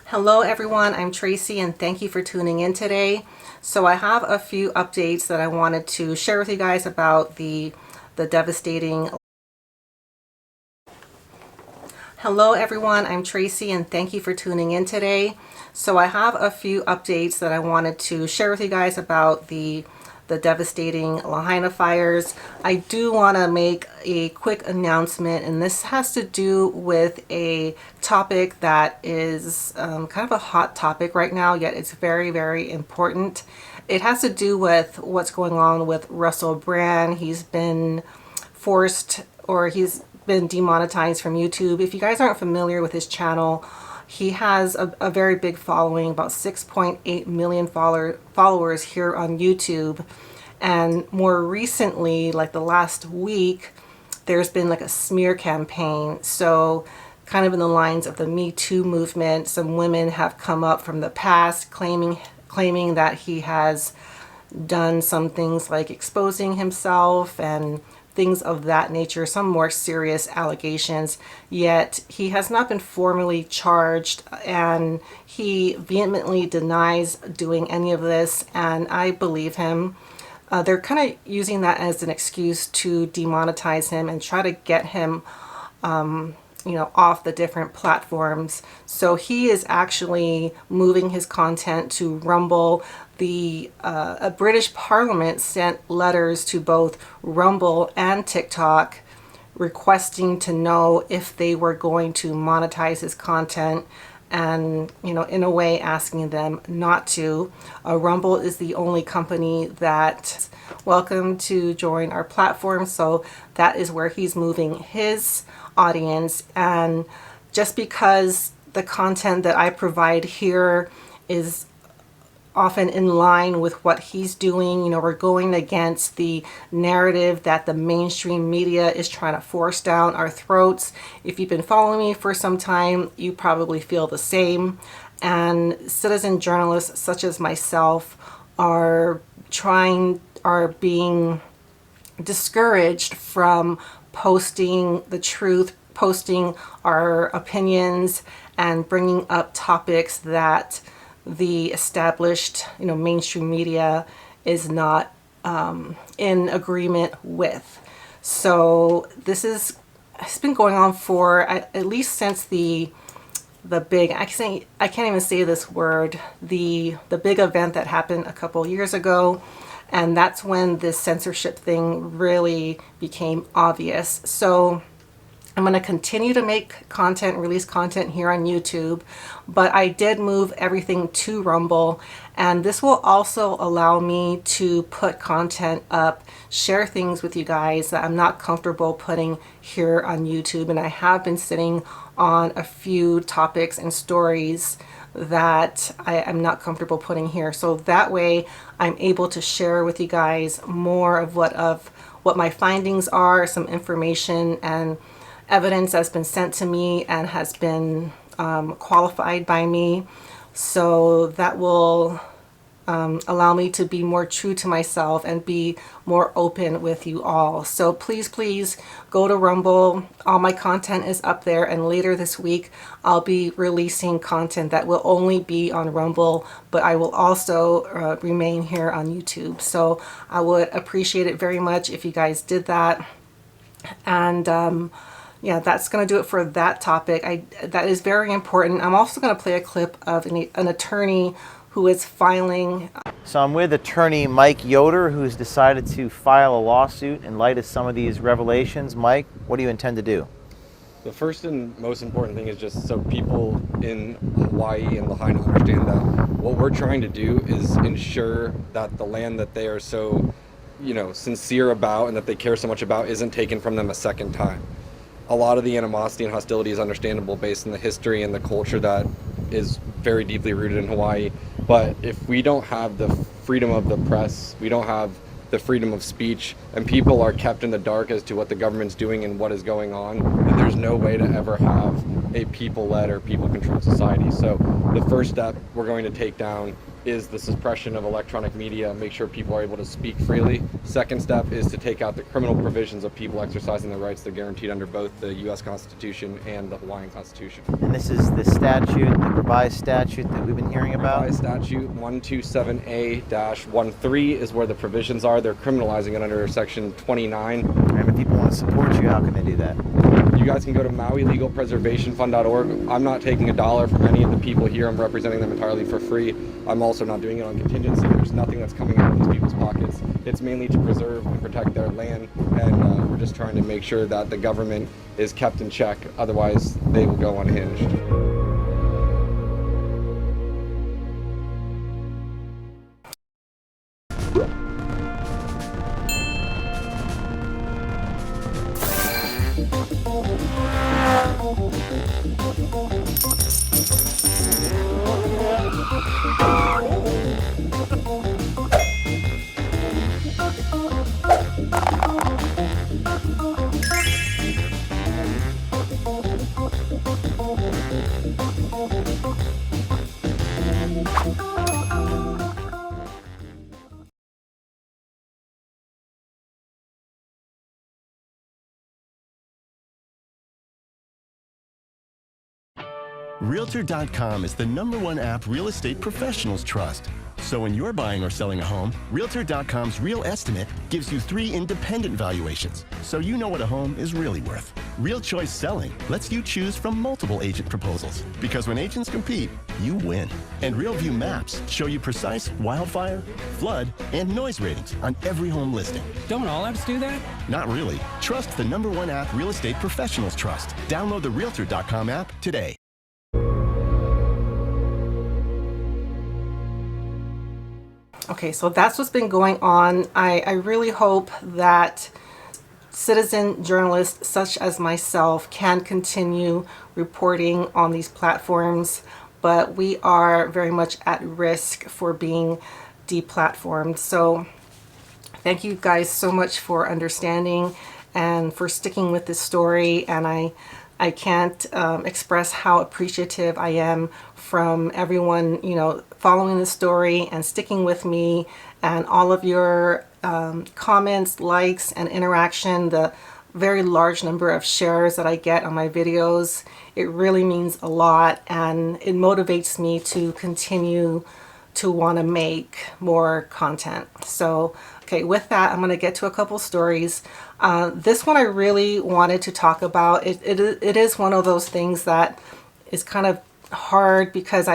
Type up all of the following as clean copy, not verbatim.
Hello everyone, I'm Tracy and thank you for tuning in today. So I have a few updates that I wanted to share with you guys about the devastating. Hello everyone, I'm Tracy and thank you for tuning in today. So I have a few updates that I wanted to share with you guys about the devastating Lahaina fires. I do want to make a quick announcement, and this has to do with a topic that is kind of a hot topic right now, yet it's very, very important. It has to do with what's going on with Russell Brand. He's been he's been demonetized from YouTube. If you guys aren't familiar with his channel, he has a very big following, about 6.8 million followers here on YouTube. And more recently, like the last week, there's been like a smear campaign. So kind of in the lines of the Me Too movement, some women have come up from the past claiming that he has done some things like exposing himself and things of that nature, some more serious allegations, yet he has not been formally charged and he vehemently denies doing any of this, and I believe him. They're kind of using that as an excuse to demonetize him and try to get him off the different platforms. So he is actually moving his content to Rumble. A British Parliament sent letters to both Rumble and TikTok requesting to know if they were going to monetize his content, and in a way asking them not to. Rumble is the only company that welcome to join our platform, so that is where he's moving his audience. And just because the content that I provide here is often in line with what he's doing, we're going against the narrative that the mainstream media is trying to force down our throats. If you've been following me for some time, you probably feel the same. And citizen journalists such as myself are being discouraged from posting the truth, posting our opinions, and bringing up topics that the established, mainstream media is not in agreement with. So it's been going on for at least since the big, I can't even say this word, the big event that happened a couple years ago. And that's when this censorship thing really became obvious. So I'm going to continue to make content, release content here on YouTube, but I did move everything to Rumble, and this will also allow me to put content up, share things with you guys that I'm not comfortable putting here on YouTube. And I have been sitting on a few topics and stories that I am not comfortable putting here. So that way I'm able to share with you guys more of what my findings are, some information and evidence that's been sent to me and has been qualified by me. So that will allow me to be more true to myself and be more open with you all. So please go to Rumble. All my content is up there, and later this week I'll be releasing content that will only be on Rumble, but I will also remain here on YouTube. So I would appreciate it very much if you guys did that. And yeah, that's going to do it for that topic. That is very important. I'm also going to play a clip of an attorney who is filing. So I'm with attorney Mike Yoder, who's decided to file a lawsuit in light of some of these revelations. Mike, what do you intend to do? The first and most important thing is just so people in Hawaii and Lahaina understand that what we're trying to do is ensure that the land that they are so, sincere about and that they care so much about isn't taken from them a second time. A lot of the animosity and hostility is understandable based on the history and the culture that is very deeply rooted in Hawaii. But if we don't have the freedom of the press, we don't have the freedom of speech, and people are kept in the dark as to what the government's doing and what is going on, then there's no way to ever have a people-led or people-controlled society. So the first step we're going to take down is the suppression of electronic media, make sure people are able to speak freely. Second step is to take out the criminal provisions of people exercising their rights that are guaranteed under both the U.S. Constitution and the Hawaiian Constitution. And this is the statute, the revised statute that we've been hearing about? Revised statute 127A-13 is where the provisions are. They're criminalizing it under section 29. And if people want to support you, how can they do that? You guys can go to MauiLegalPreservationFund.org. I'm not taking a dollar from any of the people here. I'm representing them entirely for free. I'm also not doing it on contingency. There's nothing that's coming out of these people's pockets. It's mainly to preserve and protect their land, and we're just trying to make sure that the government is kept in check. Otherwise, they will go unhinged. Realtor.com is the #1 app real estate professionals trust. So when you're buying or selling a home, Realtor.com's Real Estimate gives you 3 independent valuations, so you know what a home is really worth. Real Choice Selling lets you choose from multiple agent proposals, because when agents compete, you win. And Real View Maps show you precise wildfire, flood, and noise ratings on every home listing. Don't all apps do that? Not really. Trust the #1 app real estate professionals trust. Download the Realtor.com app today. Okay, so that's what's been going on. I really hope that citizen journalists such as myself can continue reporting on these platforms, but we are very much at risk for being deplatformed. So thank you guys so much for understanding and for sticking with this story. And I can't express how appreciative I am from everyone, following the story and sticking with me, and all of your comments, likes, and interaction, the very large number of shares that I get on my videos. It really means a lot, and it motivates me to continue to want to make more content. So, okay, with that, I'm going to get to a couple stories. This one I really wanted to talk about. It is one of those things that is kind of hard because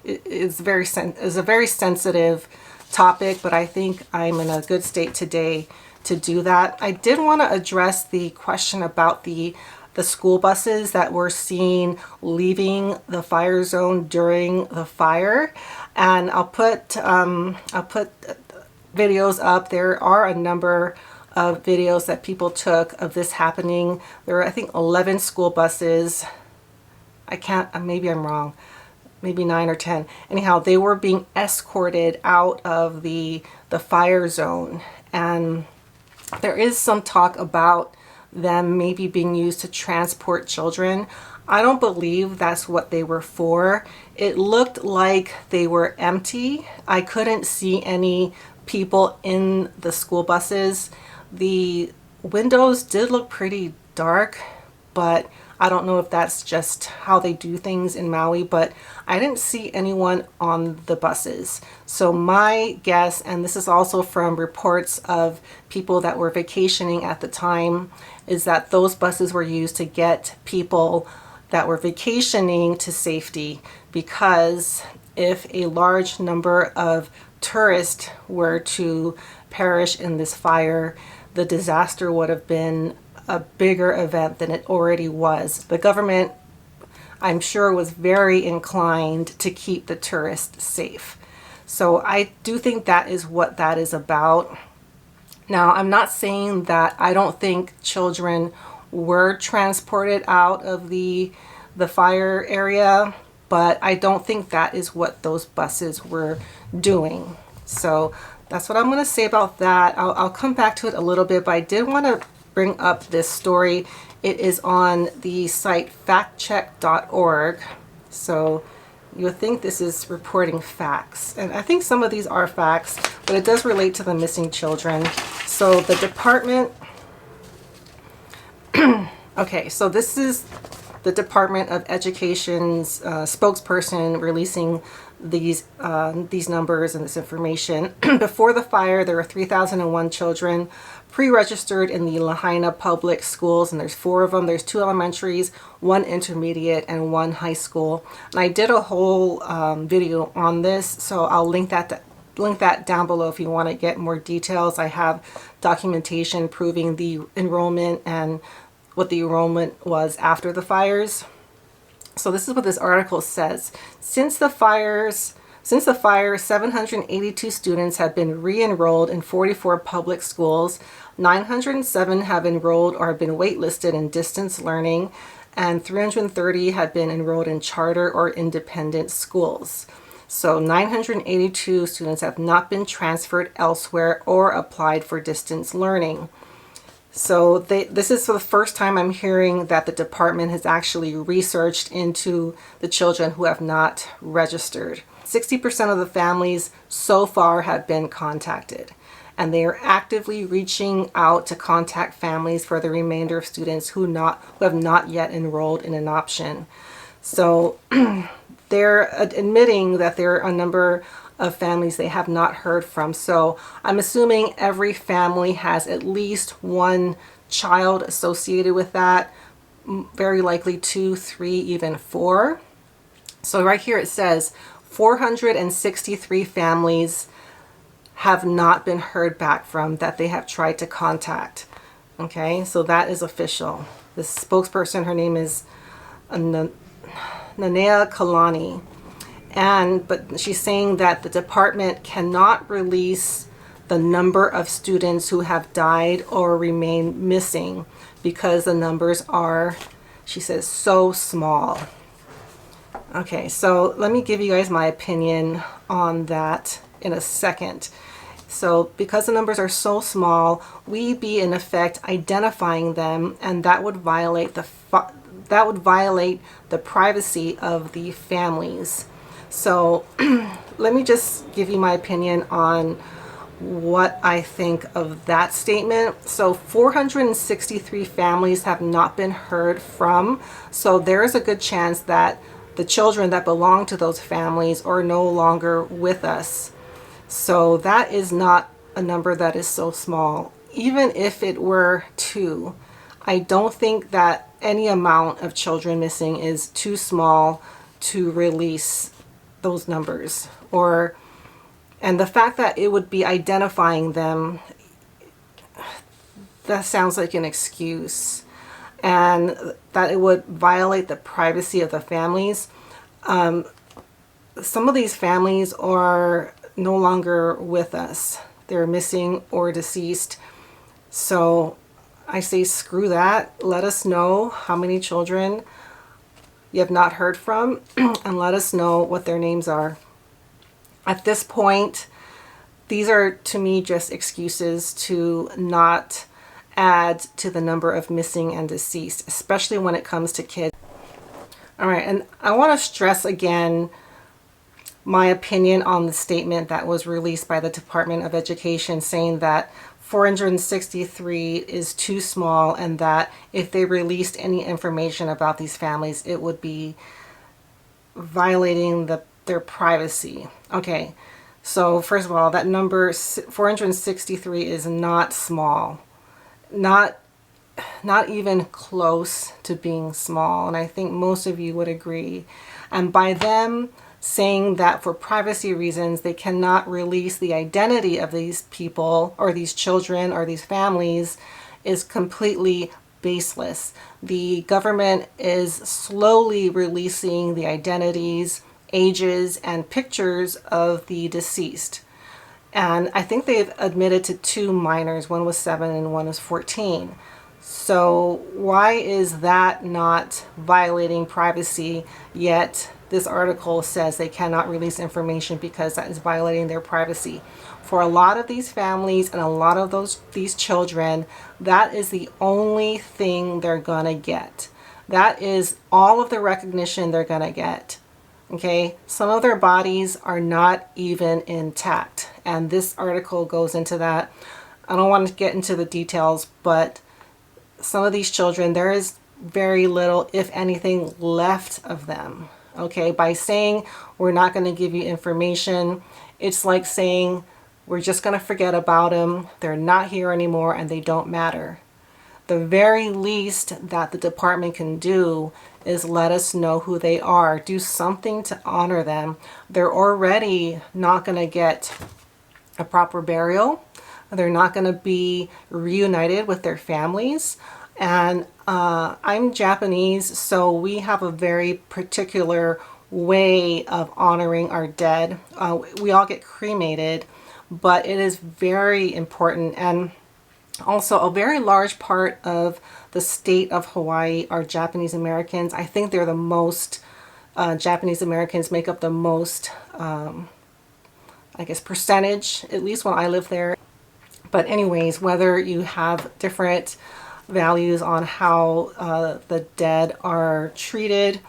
it's a very sensitive topic, but I think I'm in a good state today to do that. I did want to address the question about the school buses that were seen leaving the fire zone during the fire, and I'll put videos up. There are a number of videos that people took of this happening. There were, I think, 11 school buses. Maybe I'm wrong, maybe 9 or 10. Anyhow, they were being escorted out of the fire zone, and there is some talk about them maybe being used to transport children. I don't believe that's what they were for. It looked like they were empty. I couldn't see any people in the school buses. The windows did look pretty dark, but I don't know if that's just how they do things in Maui, but I didn't see anyone on the buses. So my guess, and this is also from reports of people that were vacationing at the time, is that those buses were used to get people that were vacationing to safety, because if a large number of tourists were to perish in this fire, the disaster would have been a bigger event than it already was. The government, I'm sure, was very inclined to keep the tourists safe. So I do think that is what that is about. Now, I'm not saying that I don't think children were transported out of the fire area, but I don't think that is what those buses were doing. So that's what I'm going to say about that. I'll come back to it a little bit, but I did want to bring up this story. It is on the site factcheck.org. So you would think this is reporting facts. And I think some of these are facts, but it does relate to the missing children. So the department, okay, so this is the Department of Education's spokesperson releasing these numbers and this information. Before the fire, there were 3,001 children pre-registered in the Lahaina public schools, and there's 4 of them. There's 2 elementaries, 1 intermediate, and 1 high school. And I did a whole video on this, so I'll link that down below if you want to get more details. I have documentation proving the enrollment and what the enrollment was after the fires. So this is what this article says. Since the fire, 782 students have been re-enrolled in 44 public schools. 907 have enrolled or have been waitlisted in distance learning, and 330 have been enrolled in charter or independent schools. So 982 students have not been transferred elsewhere or applied for distance learning. So this is for the first time I'm hearing that the department has actually researched into the children who have not registered. 60% of the families so far have been contacted, and they are actively reaching out to contact families for the remainder of students who have not yet enrolled in an option. So they're admitting that there are a number of families they have not heard from. So I'm assuming every family has at least 1 child associated with that, very likely 2, 3, even 4. So right here it says 463 families have not been heard back from that they have tried to contact. Okay, so that is official. The spokesperson, her name is Nanea Kalani. But she's saying that the department cannot release the number of students who have died or remain missing because the numbers are, she says, so small. Okay, so let me give you guys my opinion on that in a second. So because the numbers are so small, we'd be in effect identifying them, and that would violate the privacy of the families. So let me just give you my opinion on what I think of that statement. So 463 families have not been heard from. So there is a good chance that the children that belong to those families are no longer with us. So that is not a number that is so small. Even if it were 2, I don't think that any amount of children missing is too small to release those numbers. And the fact that it would be identifying them, that sounds like an excuse, and that it would violate the privacy of the families. Some of these families are no longer with us. They're missing or deceased. So I say screw that. Let us know how many children you have not heard from, and let us know what their names are. At this point, these are to me just excuses to not add to the number of missing and deceased, especially when it comes to kids. All right, and I want to stress again my opinion on the statement that was released by the Department of Education saying that 463 is too small, and that if they released any information about these families, it would be violating their privacy. Okay, so first of all, that number 463 is not small, not even close to being small, and I think most of you would agree. And by them saying that for privacy reasons they cannot release the identity of these people or these children or these families is completely baseless. The government is slowly releasing the identities, ages, and pictures of the deceased. And I think they've admitted to 2 minors. One was 7 and one was 14. So why is that not violating privacy, yet this article says they cannot release information because that is violating their privacy? For a lot of these families and a lot of these children, that is the only thing they're gonna get. That is all of the recognition they're gonna get. Okay, some of their bodies are not even intact, and this article goes into that. I don't want to get into the details, but some of these children, there is very little, if anything, left of them. Okay, by saying we're not going to give you information, it's like saying we're just going to forget about them, they're not here anymore, and they don't matter. The very least that the department can do is let us know who they are. Do something to honor them. They're already not going to get a proper burial. They're not going to be reunited with their families. And I'm Japanese, so we have a very particular way of honoring our dead. We all get cremated, but it is very important. And also, a very large part of the state of Hawaii are Japanese Americans. I think they're the most, Japanese Americans make up the most, I guess, percentage, at least when I lived there. But anyways, whether you have different values on how the dead are treated,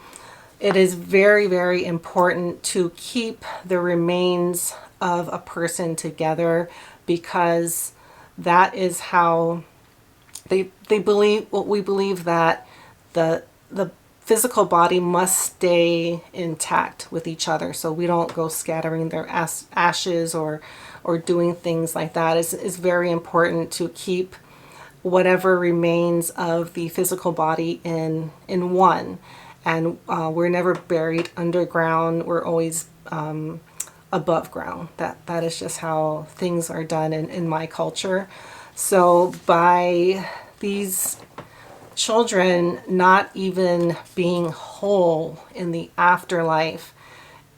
it is very, very important to keep the remains of a person together, because that is how they believe, what we believe, that the physical body must stay intact with each other, so we don't go scattering their ashes or doing things like that. It's very important to keep whatever remains of the physical body in one. And we're never buried underground, we're always above ground. That is just how things are done in my culture. So by these children not even being whole in the afterlife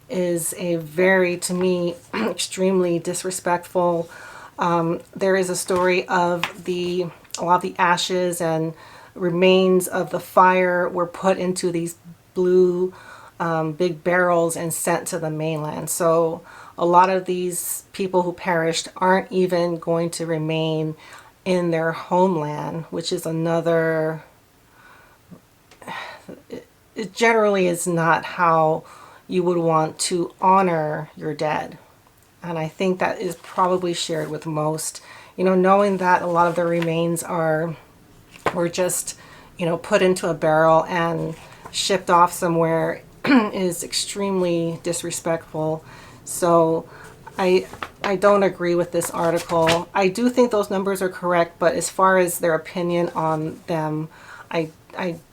is a very, to me, extremely disrespectful. There is a story of a lot of the ashes and remains of the fire were put into these blue big barrels and sent to the mainland. So a lot of these people who perished aren't even going to remain in their homeland, which is another, it generally is not how you would want to honor your dead. And I think that is probably shared with most, knowing that a lot of the remains were just, put into a barrel and shipped off somewhere is extremely disrespectful. So I don't agree with this article. I do think those numbers are correct, but as far as their opinion on them, I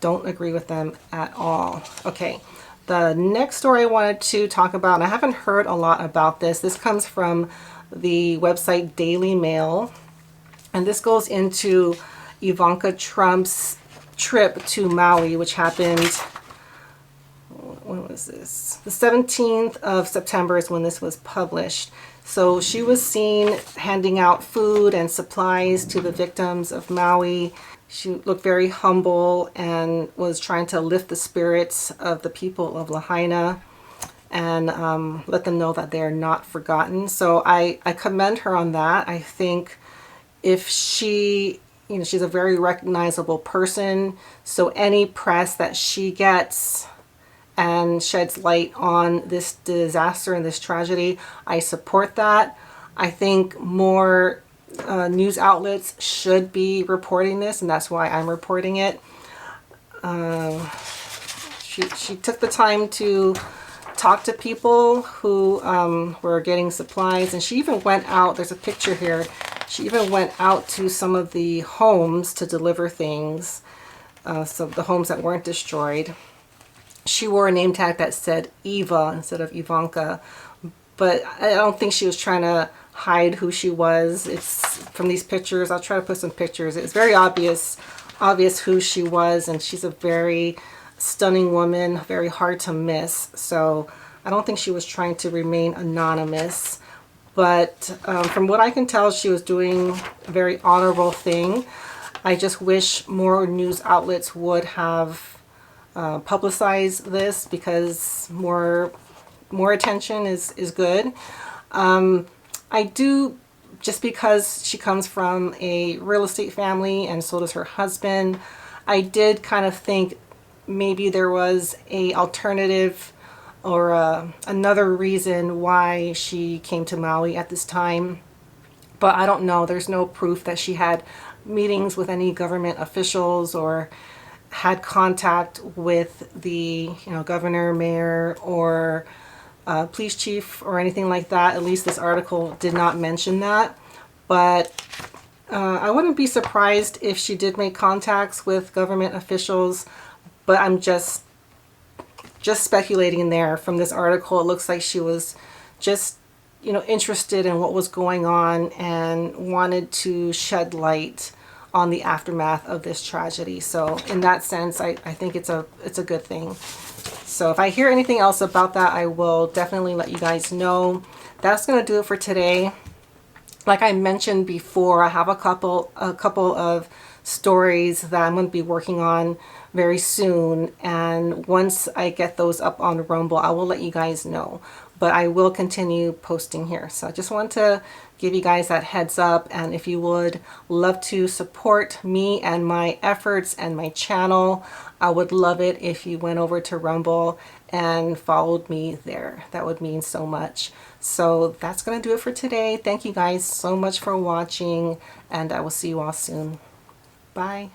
don't agree with them at all. Okay, the next story I wanted to talk about, and I haven't heard a lot about this. This comes from the website Daily Mail, and this goes into Ivanka Trump's trip to Maui, which happened, when was this? The 17th of September is when this was published. So she was seen handing out food and supplies to the victims of Maui. She looked very humble and was trying to lift the spirits of the people of Lahaina and let them know that they're not forgotten. So I commend her on that. I think if she, she's a very recognizable person, so any press that she gets and sheds light on this disaster and this tragedy, I support that. I think more news outlets should be reporting this, and that's why I'm reporting it. She took the time to talk to people who were getting supplies, and she even went out, there's a picture here, she even went out to some of the homes to deliver things, so the homes that weren't destroyed. She wore a name tag that said Eva instead of Ivanka, but I don't think she was trying to hide who she was. It's from these pictures. I'll try to put some pictures. It's very obvious who she was, and she's a very stunning woman, very hard to miss. So I don't think she was trying to remain anonymous, but from what I can tell, she was doing a very honorable thing. I just wish more news outlets would have publicize this, because more attention is good. I do, just because she comes from a real estate family and so does her husband, I did kind of think maybe there was a alternative another reason why she came to Maui at this time. But I don't know. There's no proof that she had meetings with any government officials or had contact with the governor, mayor, or police chief or anything like that. At least this article did not mention that. But I wouldn't be surprised if she did make contacts with government officials. But I'm just speculating there. From this article, it looks like she was just interested in what was going on and wanted to shed light on the aftermath of this tragedy. So in that sense, I think it's a good thing. So if I hear anything else about that, I will definitely let you guys know. That's going to do it for today. Like I mentioned before, I have a couple of stories that I'm going to be working on very soon, and once I get those up on Rumble, I will let you guys know. But I will continue posting here. So I just want to give you guys that heads up, and if you would love to support me and my efforts and my channel, I would love it if you went over to Rumble and followed me there. That would mean so much. So that's going to do it for today. Thank you guys so much for watching, and I will see you all soon. Bye.